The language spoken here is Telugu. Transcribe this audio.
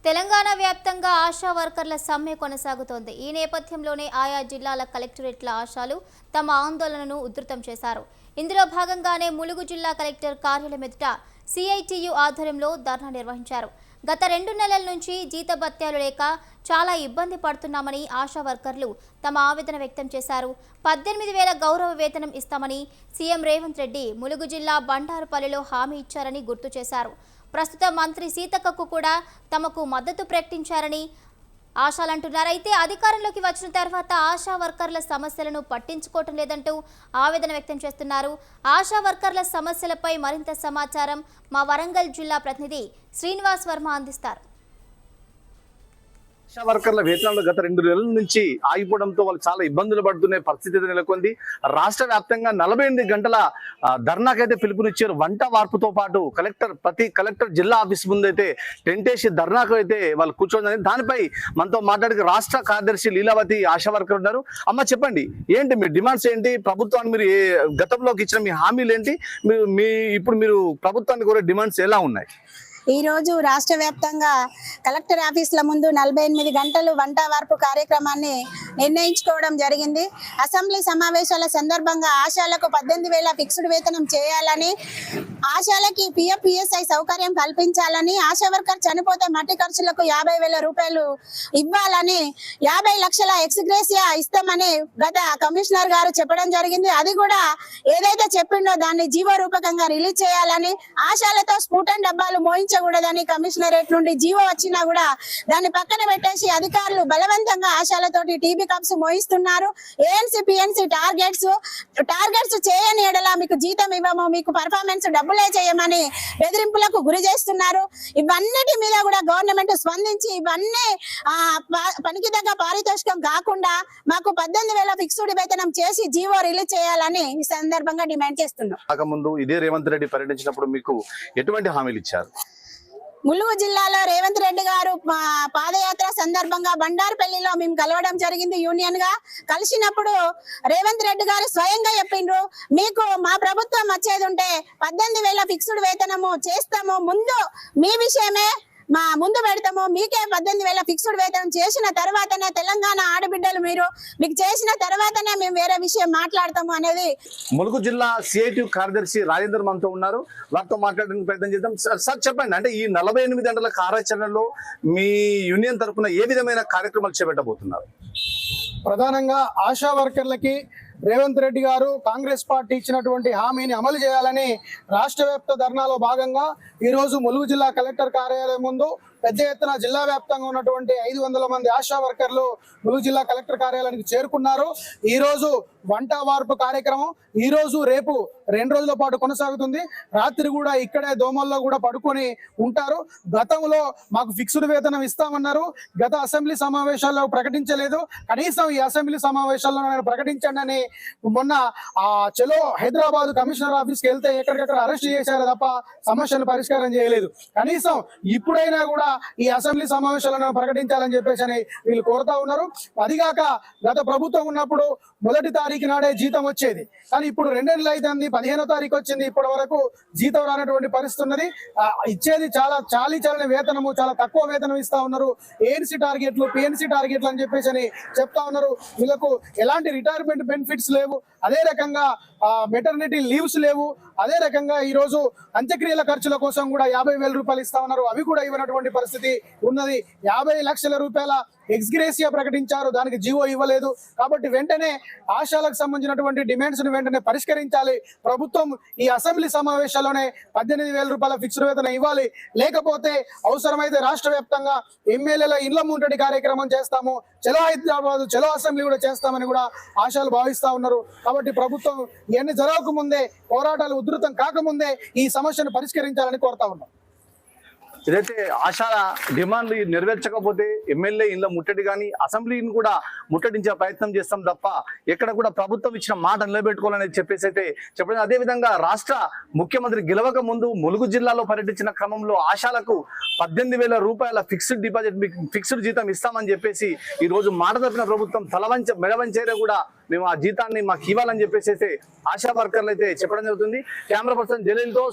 తెలంగాణ వ్యాప్తంగా ఆశా వర్కర్ల సమ్మె కొనసాగుతోంది. ఈ నేపథ్యంలోనే ఆయా జిల్లాల కలెక్టరేట్ల ఆశాలు తమ ఆందోళనను ఉధృతం చేశారు. ఇందులో భాగంగానే ములుగు జిల్లా కలెక్టర్ కార్యాలయం ఎదుట సిఐటియు ఆధ్వర్యంలో ధర్నా నిర్వహించారు. గత 2 నెలల నుంచి జీతభత్యాలు లేక చాలా ఇబ్బంది పడుతున్నామని ఆశా వర్కర్లు తమ ఆవేదన వ్యక్తం చేశారు. 18,000 గౌరవ వేతనం ఇస్తామని సీఎం రేవంత్ రెడ్డి ములుగు జిల్లా బండారుపల్లిలో హామీ ఇచ్చారని గుర్తు చేశారు. ప్రస్తుత మంత్రి సీతక్కకు కూడా తమకు మద్దతు ప్రకటించారని ఆశాలంటున్నారు. అయితే అధికారంలోకి వచ్చిన తర్వాత ఆశా వర్కర్ల సమస్యలను పట్టించుకోవటం లేదంటూ ఆవేదన వ్యక్తం చేస్తున్నారు. ఆశా వర్కర్ల సమస్యలపై మరింత సమాచారం మా వరంగల్ జిల్లా ప్రతినిధి శ్రీనివాస్ వర్మ అందిస్తారు. ఆశా వర్కర్ల వేతనాలు గత 2 నెలల నుంచి ఆగిపోవడంతో వాళ్ళు చాలా ఇబ్బందులు పడుతున్న పరిస్థితి నెలకొంది. రాష్ట్ర వ్యాప్తంగా 48 గంటల ధర్నాకైతే పిలుపునిచ్చారు. వంట వార్పుతో పాటు ప్రతి కలెక్టర్ జిల్లా ఆఫీస్ ముందైతే టెంట్ వేసి ధర్నాకు అయితే వాళ్ళు కూర్చోండి. దానిపై మనతో మాట్లాడి రాష్ట్ర కార్యదర్శి లీలావతి ఆశా వర్కర్ ఉన్నారు. అమ్మ, చెప్పండి, ఏంటి మీ డిమాండ్స్ ఏంటి? ప్రభుత్వాన్ని మీరు గతంలోకి ఇచ్చిన మీ హామీలు ఏంటి? ఇప్పుడు మీరు ప్రభుత్వానికి కోరే డిమాండ్స్ ఎలా ఉన్నాయి? ఈ రోజు రాష్ట్ర వ్యాప్తంగా కలెక్టర్ ఆఫీసుల ముందు 48 గంటలు వంట వార్పు కార్యక్రమాన్ని నిర్ణయించుకోవడం జరిగింది. అసెంబ్లీ సమావేశాల సందర్భంగా ఆశాలకు 18,000 ఫిక్స్డ్ వేతనం చేయాలని, ఆశాలకి పిఎఫ్ పిఎస్ఐ సౌకర్యం కల్పించాలని, ఆశా వర్కర్ చనిపోతే మట్టి ఖర్చులకు 50,000 రూపాయలు ఇవ్వాలని, 50 లక్షల ఎక్స్గ్రేసియా ఇస్తామని గత కమిషనర్ గారు చెప్పడం జరిగింది. అది కూడా ఏదైతే చెప్పిండో దాన్ని జీవో రూపకంగా రిలీజ్ చేయాలని, ఆశాలతో స్కూటన్ డబ్బాలు మోయించకూడదని కమిషనరేట్ నుండి జీవో వచ్చినా కూడా దాన్ని పక్కన పెట్టేసి అధికారులు బలవంతంగా ఆశాలతోటి టీబీ కప్స్ మోయిస్తున్నారు. ఏఎన్సీ పిఎన్సీ టార్గెట్స్ చేయని ఎడల మీకు జీతం ఇవ్వము, మీకు పర్ఫార్మెన్స్ డబ్బులే చేయమని బెదిరింపులకు గురి చేస్తున్నారు. ఇవన్నిటి మీద కూడా గవర్నమెంట్ స్పందించి ఇవన్నీ పనికి తగ్గ పారితోషికం కాకుండా మాకు 18,000 ఫిక్స్డ్ వేతనం చేసి జీవో రిలీజ్ చేయాలని ఈ సందర్భంగా డిమాండ్ చేస్తున్నాం. కాకముందు ఇదే రేవంత్ రెడ్డి పర్యటించినప్పుడు మీకు ఎటువంటి హామీలు ఇచ్చారు? ములుగు జిల్లాలో రేవంత్ రెడ్డి గారు పాదయాత్ర సందర్భంగా బండారుపల్లిలో మేము కలవడం జరిగింది. యూనియన్ గా కలిసినప్పుడు రేవంత్ రెడ్డి గారు స్వయంగా చెప్పిండ్రు, మీకు మా ప్రభుత్వం వచ్చేది ఉంటే 18,000 ఫిక్స్డ్ వేతనము చేస్తాము, ముందు మీ విషయమే మా ముందు పెడతాము, మీకే 18,000 ఫిక్స్డ్ వేతనం చేసిన తర్వాతనే తెలంగాణ ఆడబిడ్డలు మీకు చేసిన తర్వాతనే మేము వేరే విషయం మాట్లాడతాము అనేది. ములుగు జిల్లా సిఐటి కార్యదర్శి రాజేందర్ మనతో ఉన్నారు. వారితో మాట్లాడడానికి ప్రయత్నం చేద్దాం. సార్, చెప్పండి, అంటే ఈ 48 గంటల కార్యాచరణలో మీ యూనియన్ తరఫున ఏ విధమైన కార్యక్రమాలు చేపట్టబోతున్నారు? ప్రధానంగా ఆశా వర్కర్లకి రేవంత్ రెడ్డి గారు కాంగ్రెస్ పార్టీ ఇచ్చినటువంటి హామీని అమలు చేయాలని రాష్ట్ర వ్యాప్త ధర్నాలో భాగంగా ఈ రోజు ములుగు జిల్లా కలెక్టర్ కార్యాలయం ముందు పెద్ద ఎత్తున జిల్లా వ్యాప్తంగా ఉన్నటువంటి 500 మంది ఆశా వర్కర్లు ములుగు జిల్లా కలెక్టర్ కార్యాలయానికి చేరుకున్నారు. ఈ రోజు వంట వార్పు కార్యక్రమం ఈ రోజు రేపు 2 రోజుల పాటు కొనసాగుతుంది. రాత్రి కూడా ఇక్కడే దోమల్లో కూడా పడుకొని ఉంటారు. గతంలో మాకు ఫిక్స్డ్ వేతనం ఇస్తామన్నారు, గత అసెంబ్లీ సమావేశాల్లో ప్రకటించలేదు. కనీసం ఈ అసెంబ్లీ సమావేశాల్లో ప్రకటించండి అని మొన్న చలో హైదరాబాద్ కమిషనర్ ఆఫీస్కి వెళ్తే ఎక్కడికక్కడ అరెస్ట్ చేశారు తప్ప సమస్యలు పరిష్కారం చేయలేదు. కనీసం ఇప్పుడైనా కూడా ఈ అసెంబ్లీ సమావేశాలను ప్రకటించాలని చెప్పేసి అని వీళ్ళు కోరుతా ఉన్నారు. అదిగాక గత ప్రభుత్వం ఉన్నప్పుడు 1వ తారీఖు నాడే జీతం వచ్చేది, కానీ ఇప్పుడు 2 నెలలు అవుతుంది, 15వ తారీఖు వచ్చింది, ఇప్పటి వరకు జీతం రానటువంటి పరిస్థితి ఉన్నది. ఇచ్చేది చాలీచాలని వేతనము, చాలా తక్కువ వేతనం ఇస్తా ఉన్నారు. ఏఎన్సీ టార్గెట్లు, పిఎన్సీ టార్గెట్లు అని చెప్పేసి అని చెప్తా ఉన్నారు. వీళ్ళకు ఎలాంటి రిటైర్మెంట్ బెనిఫిట్స్ లేవు, అదే రకంగా మెటర్నిటీ లీవ్స్ లేవు. అదే రకంగా ఈ రోజు అంత్యక్రియల ఖర్చుల కోసం కూడా 50,000 రూపాయలు ఇస్తా ఉన్నారు, అవి కూడా ఇవ్వనటువంటి పరిస్థితి ఉన్నది. 50 లక్షల రూపాయల ఎక్స్గ్రేసియా ప్రకటించారు, దానికి జీవో ఇవ్వలేదు. కాబట్టి వెంటనే ఆశాలకు సంబంధించినటువంటి డిమాండ్స్ ను వెంటనే పరిష్కరించాలి. ప్రభుత్వం ఈ అసెంబ్లీ సమావేశాల్లోనే 18,000 రూపాయల ఫిక్స్డ్ వేతనం ఇవ్వాలి. లేకపోతే అవసరమైతే రాష్ట్ర వ్యాప్తంగా ఎమ్మెల్యేల ఇళ్ల ముట్టడి కార్యక్రమం చేస్తాము, చలో హైదరాబాద్, చలో అసెంబ్లీ కూడా చేస్తామని కూడా ఆశాలు భావిస్తా ఉన్నారు. కాబట్టి ప్రభుత్వం ఇవన్నీ జరగకముందే, పోరాటాలు ఉధృతం కాకముందే ఈ సమస్యను పరిష్కరించాలని కోరుతా ఉన్నాం. ఏదైతే ఆశా డిమాండ్లు నెరవేర్చకపోతే ఎమ్మెల్యే ఇళ్ళ ముట్టడి కానీ అసెంబ్లీని కూడా ముట్టడించే ప్రయత్నం చేస్తాం తప్ప ఎక్కడ కూడా ప్రభుత్వం ఇచ్చిన మాట నిలబెట్టుకోవాలని చెప్పేసి అయితే చెప్పడం. అదేవిధంగా రాష్ట్ర ముఖ్యమంత్రి గెలవక ముందు ములుగు జిల్లాలో పర్యటించిన క్రమంలో ఆశాలకు 18,000 రూపాయల ఫిక్స్డ్ జీతం ఇస్తామని చెప్పేసి ఈ రోజు మాట తప్పిన ప్రభుత్వం మెడవంచేరే కూడా మేము ఆ జీతాన్ని మాకు ఇవ్వాలని చెప్పేసి అయితే ఆశా వర్కర్లు అయితే చెప్పడం జరుగుతుంది. Camera person జలీల్తో